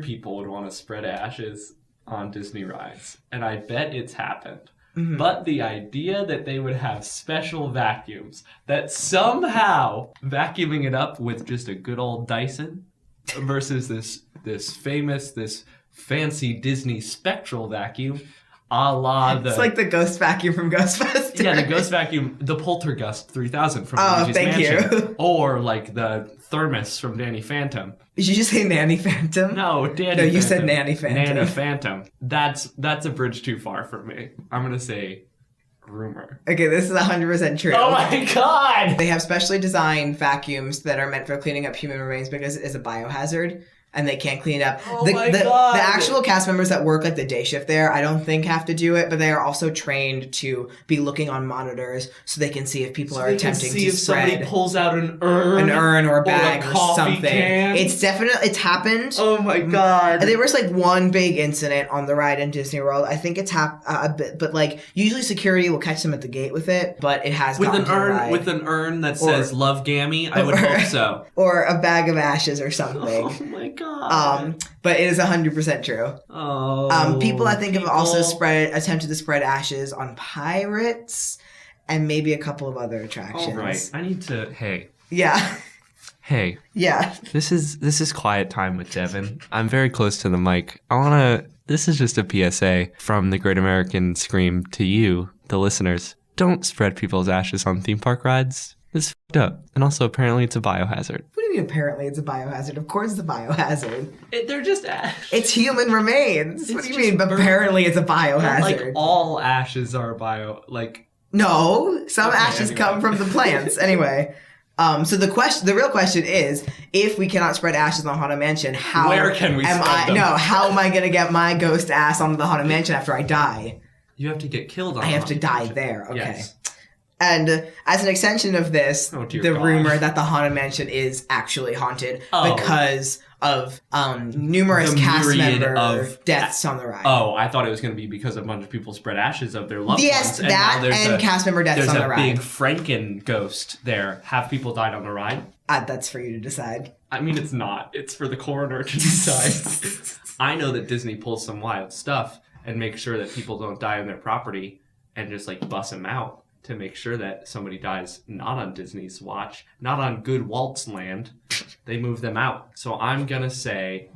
C: people would want to spread ashes on Disney rides. And I bet it's happened. Mm-hmm. But the idea that they would have special vacuums, that somehow vacuuming it up with just a good old Dyson versus this fancy Disney spectral vacuum, a la the...
B: It's like the ghost vacuum from Ghostbusters.
C: Yeah, the ghost vacuum, the Poltergust 3000 from Luigi's
B: thank
C: Mansion.
B: you.
C: Or like the thermos from Danny Phantom.
B: Did you just say Nanny Phantom?
C: No, Danny
B: No,
C: Phantom.
B: you said Nanny Phantom.
C: Nanny Phantom. That's a bridge too far for me. I'm going to say rumor.
B: Okay, this is 100% true.
C: Oh my god!
B: They have specially designed vacuums that are meant for cleaning up human remains because it is a biohazard. And they can't clean it up.
C: Oh my God.
B: The actual cast members that work like the day shift there, I don't think have to do it, but they are also trained to be looking on monitors so they can see if people are attempting to
C: if
B: spread.
C: Somebody pulls out an urn
B: or a bag or
C: coffee
B: something.
C: can.
B: It's happened.
C: Oh my god!
B: There was like one big incident on the ride in Disney World. I think it's a bit, but like usually security will catch them at the gate with it, but it has
C: with
B: gotten
C: an
B: to the
C: urn
B: ride.
C: with an urn that says "Love Gammy." I would hope so.
B: Or a bag of ashes or something.
C: Oh my god!
B: But it is 100% true.
C: Oh.
B: People I think have also attempted to spread ashes on pirates and maybe a couple of other attractions.
C: All right, I need to. Hey.
B: Yeah.
C: Hey.
B: Yeah.
C: This is quiet time with Devin. I'm very close to the mic. This is just a PSA from the Great American Scream to you, the listeners. Don't spread people's ashes on theme park rides. It's fucked up. And also, apparently, it's a biohazard.
B: What do you mean apparently it's a biohazard? Of course it's a biohazard.
C: They're just ash.
B: It's human remains. What
C: It's
B: do you mean? But
C: just
B: apparently it's a biohazard.
C: Like, all ashes are
B: No, some
C: Okay,
B: ashes
C: anyway.
B: come from the plants. Anyway, so the real question is, if we cannot spread ashes on Haunted Mansion, how
C: Where can we spread them?
B: No, how am I gonna get my ghost ass onto the Haunted Mansion after I die?
C: You have to get killed on
B: I have to
C: Haunted
B: die
C: Mansion.
B: there. Okay.
C: Yes.
B: And as an extension of this,
C: Oh, dear
B: the
C: God.
B: rumor that the Haunted Mansion is actually haunted
C: Oh.
B: because of numerous
C: The
B: cast
C: myriad
B: member
C: of-
B: deaths on the ride.
C: Oh, I thought it was going to be because a bunch of people spread ashes of their loved
B: Yes,
C: ones.
B: that
C: now there's
B: and cast member deaths
C: There's
B: on
C: a
B: the ride.
C: big Franken ghost there. Have people died on the ride?
B: That's for you to decide.
C: I mean, it's not. It's for the coroner to decide. I know that Disney pulls some wild stuff and makes sure that people don't die on their property and just like bust them out to make sure that somebody dies not on Disney's watch, not on good Walt's land. They move them out. So I'm going to say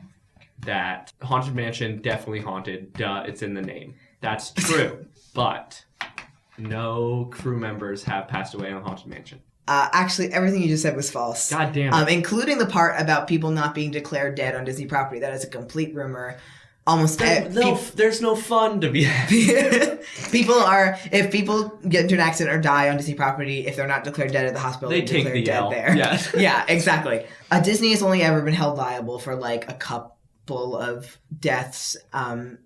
C: that Haunted Mansion, definitely haunted. Duh, it's in the name. That's true. But no crew members have passed away on Haunted Mansion.
B: Actually, everything you just said was false.
C: God damn it.
B: Including the part about people not being declared dead on Disney property. That is a complete rumor. Almost
C: There's no fun to be had.
B: if people get into an accident or die on Disney property, if they're not declared dead at the hospital,
C: They
B: they're
C: take
B: declared
C: the
B: dead
C: L.
B: there.
C: Yeah.
B: Yeah, exactly. Disney has only ever been held liable for like a couple of deaths, and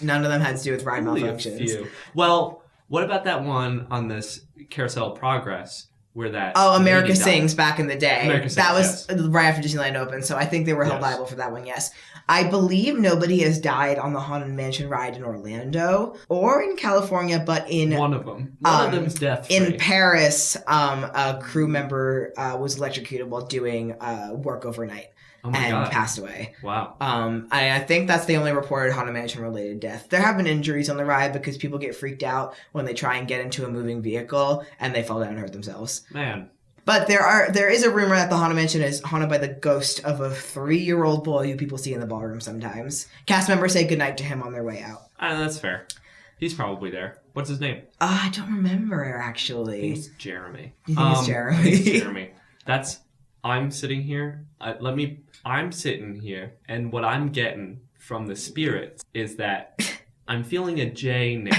B: none of them had to do with ride
C: Only a
B: malfunctions.
C: few. Well, what about that one on this Carousel of Progress where that
B: America
C: lady died?
B: Sings back in the day.
C: America Sings,
B: that was right after Disneyland opened, so I think they were held
C: Yes.
B: liable for that one, yes. I believe nobody has died on the Haunted Mansion ride in Orlando or in California, but in
C: One of them. One of them's death-free.
B: in Paris, a crew member was electrocuted while doing work overnight
C: Oh my
B: and
C: God.
B: passed away.
C: Wow.
B: I think that's the only reported Haunted Mansion related death. There have been injuries on the ride because people get freaked out when they try and get into a moving vehicle and they fall down and hurt themselves.
C: Man.
B: But there is a rumor that the Haunted Mansion is haunted by the ghost of a 3-year-old boy who people see in the ballroom sometimes. Cast members say goodnight to him on their way out.
C: That's fair. He's probably there. What's his name?
B: I don't remember,
C: I
B: actually.
C: think it's Jeremy.
B: You think it's Jeremy?
C: I think it's Jeremy. I'm sitting here. I'm sitting here, and what I'm getting from the spirits is that I'm feeling a J name.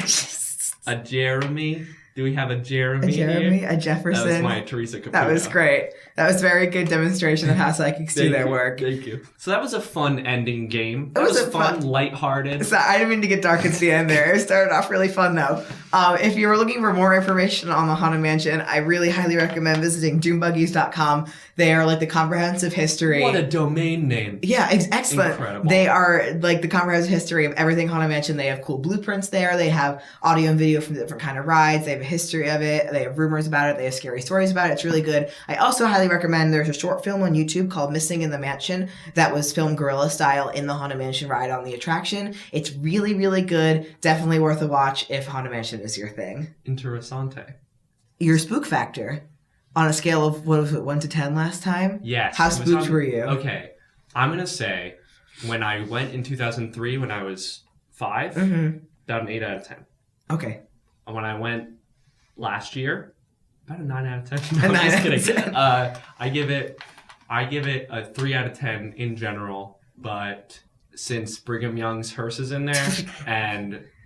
C: A Jeremy. Do we have a Jeremy
B: A Jeremy,
C: here?
B: a Jefferson.
C: That was my Teresa Caputo.
B: That was great. That was a very good demonstration of how psychics do
C: Thank
B: their
C: you.
B: work.
C: Thank you. So that was a fun ending game.
B: It
C: That
B: was
C: was
B: a
C: fun,
B: fun-
C: lighthearted.
B: So I didn't mean to get dark at the end there. It started off really fun though. If you were looking for more information on the Haunted Mansion, I really highly recommend visiting doombuggies.com. They are like the comprehensive history.
C: What a domain name.
B: Yeah, excellent.
C: Incredible.
B: They are like the comprehensive history of everything Haunted Mansion. They have cool blueprints there. They have audio and video from different kind of rides. They have a history of it. They have rumors about it. They have scary stories about it. It's really good. I also highly recommend, there's a short film on YouTube called Missing in the Mansion that was filmed guerrilla style in the Haunted Mansion ride on the attraction. It's really, really good. Definitely worth a watch if Haunted Mansion is your thing.
C: Interessante.
B: Your spook factor on a scale of, what was it, 1 to 10 last time?
C: Yes.
B: How
C: it was
B: spooked
C: on-
B: were you?
C: Okay. I'm going to say when I went in 2003 when I was 5, about an 8 out of 10.
B: Okay.
C: And when I went last year, about a 9 out of 10. No,
B: A 9
C: I'm just
B: out of
C: kidding.
B: 10.
C: I give it a 3 out of 10 in general, but since Brigham Young's hearse is in there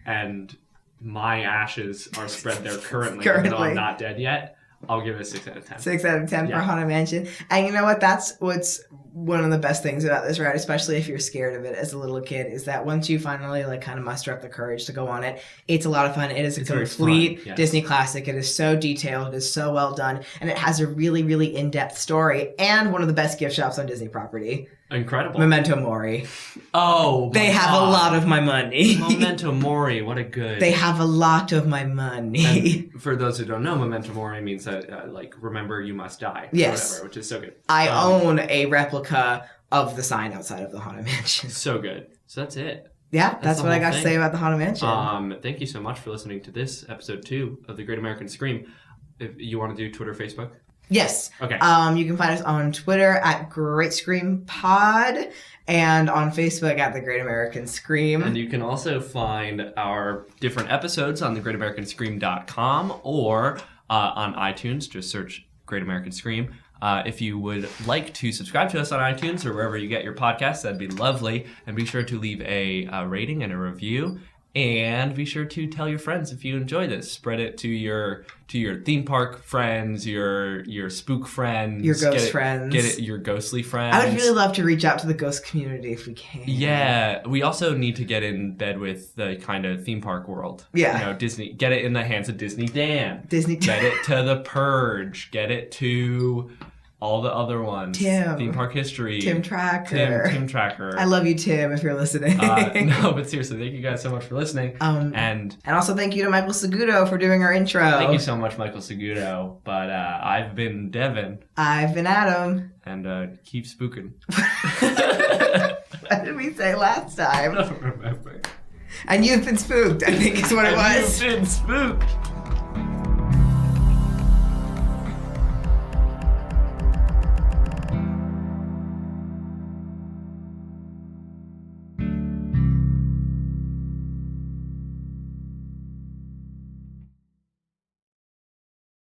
C: and my ashes are spread there currently, even though I'm not dead yet, I'll give it a 6 out of 10.
B: 6 out of 10
C: Yeah.
B: for Haunted Mansion. And you know what? That's what's one of the best things about this ride, especially if you're scared of it as a little kid, is that once you finally like kind of muster up the courage to go on it, it's a lot of fun. It is a
C: It's very
B: complete
C: fun, yes.
B: Disney classic. It is so detailed. It is so well done. And it has a really, really in-depth story and one of the best gift shops on Disney property.
C: Incredible.
B: Memento Mori.
C: Oh,
B: They
C: my
B: have a
C: God.
B: lot of my money.
C: Memento Mori, what a good.
B: They have a lot of my money.
C: And for those who don't know, Memento Mori means that, like, remember you must die. Or
B: Yes.
C: whatever, which is so good.
B: I own a replica of the sign outside of the Haunted Mansion.
C: So good. So that's it.
B: Yeah, that's
C: the
B: what I
C: whole
B: got to
C: thing.
B: say about the Haunted Mansion.
C: Thank you so much for listening to this episode 2 of the Great American Scream. If you want to do Twitter, Facebook?
B: Yes.
C: Okay.
B: You can find us on Twitter at Great Scream Pod and on Facebook at The Great American Scream.
C: And you can also find our different episodes on thegreatamericascream.com or on iTunes. Just search Great American Scream. If you would like to subscribe to us on iTunes or wherever you get your podcasts, that'd be lovely. And be sure to leave a rating and a review. And be sure to tell your friends if you enjoy this. Spread it to your theme park friends, your spook friends,
B: your ghost friends.
C: Get it, your ghostly friends.
B: I would really love to reach out to the ghost community if we can.
C: Yeah, we also need to get in bed with the kind of theme park world.
B: Yeah,
C: you know, Disney. Get it in the hands of Disney Dan.
B: Disney.
C: Get it to the Purge. Get it to all the other ones.
B: Tim.
C: Theme Park History.
B: Tim Tracker.
C: Tim Tracker.
B: I love you, Tim, if you're listening.
C: No, but seriously, thank you guys so much for listening. And
B: also thank you to Michael Segudo for doing our intro.
C: Thank you so much, Michael Segudo. But I've been Devin.
B: I've been Adam.
C: And keep spooking.
B: What did we say last time?
C: I don't remember.
B: And you've been spooked, I think is what it was.
C: You've been spooked.